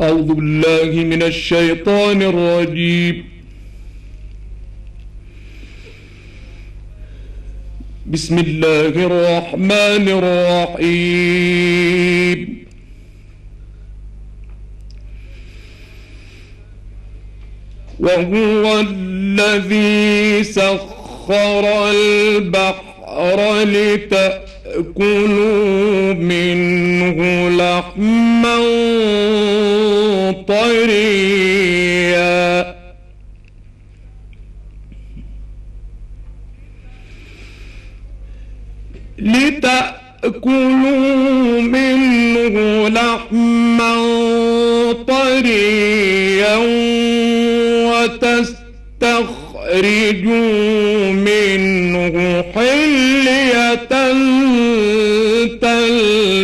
أعوذ بالله من الشيطان الرجيم. بسم الله الرحمن الرحيم. وهو الذي سخر البحر لتأكلوا منه لحما طريا وتستخرجوا منه حلية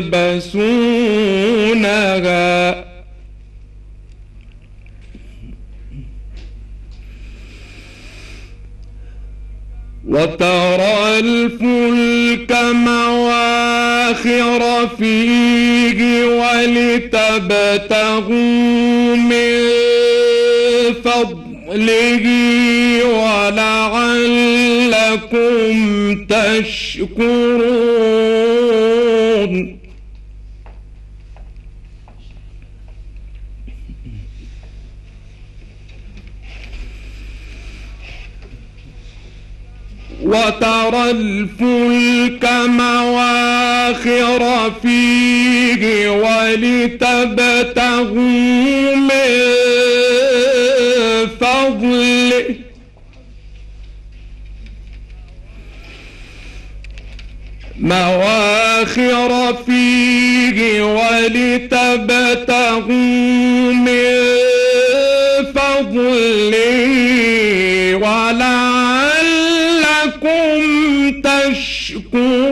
تلبسونها وترى الفلك مواخر فيه ولتبتغوا من فضله ولعلكم تشكرون. وترى الفلك مواخر فيه ولتبتغوا من فضله ولعلكم تشكرون.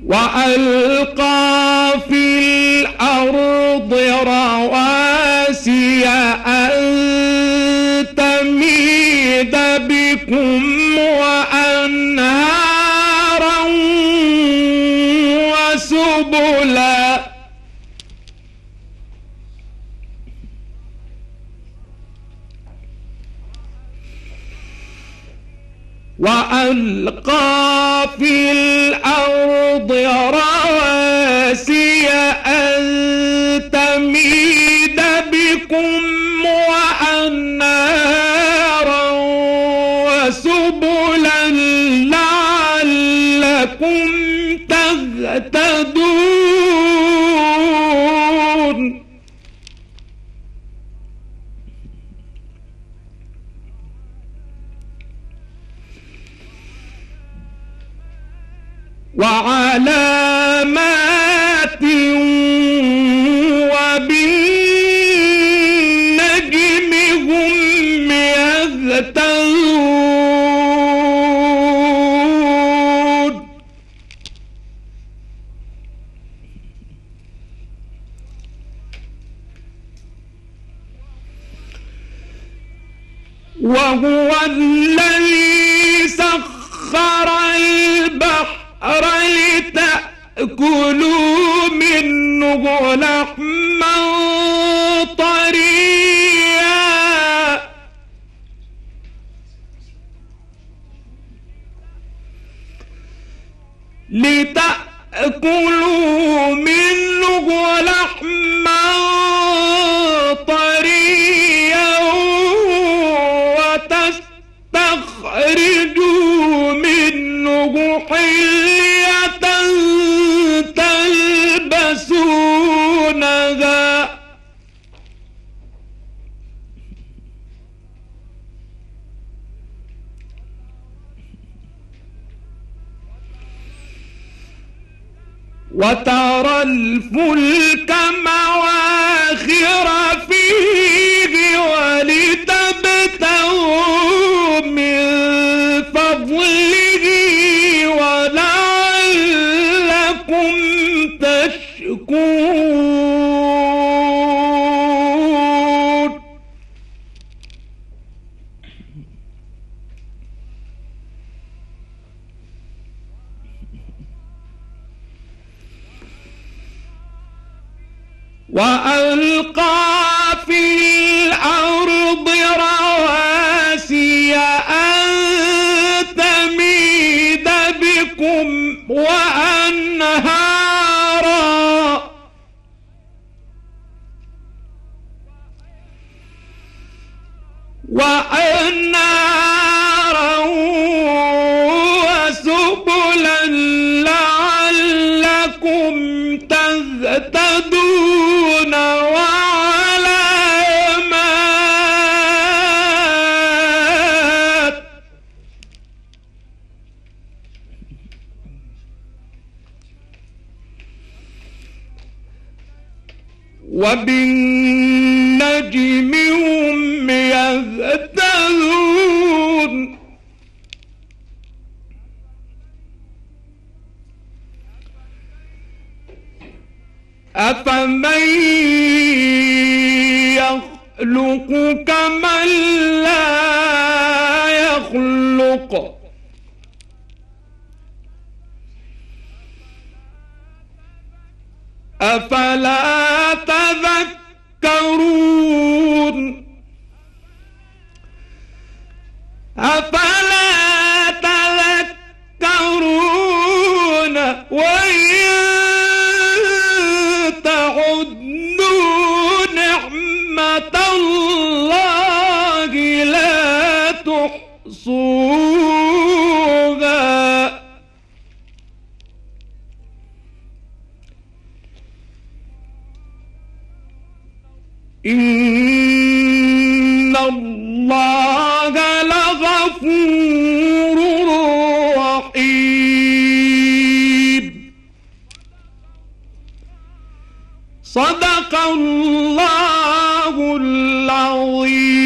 وألقى في الأرض رواسي أن تميد بكم وأنهارا وسبلا وألقى في الأرض رواسي أن تميد بكم وأنهارا وسبلا لعلكم تهتدون. وعلامات وبالنجم هم يهتدون. وهو الذي سخر البحر لتأكلوا منه لحما طريا وتستخرجوا منه حلية تلبسونها وترى الفلك مواخر فيه ولتبتغوا من فضله ولعلكم تشكرون. وألقى في الأرض رواسي أن تميد بكم وأنهارا وسبلا لعلكم تهتدون وعلامات وبالنجم هم يهتدون أفمن يخلق كمن لا يخلق أفلا تذكرون أفلا تذكرون وإن تعدوا نعمة الله لا تحصوها إن الله لغفور رحيم صدق الله العظيم.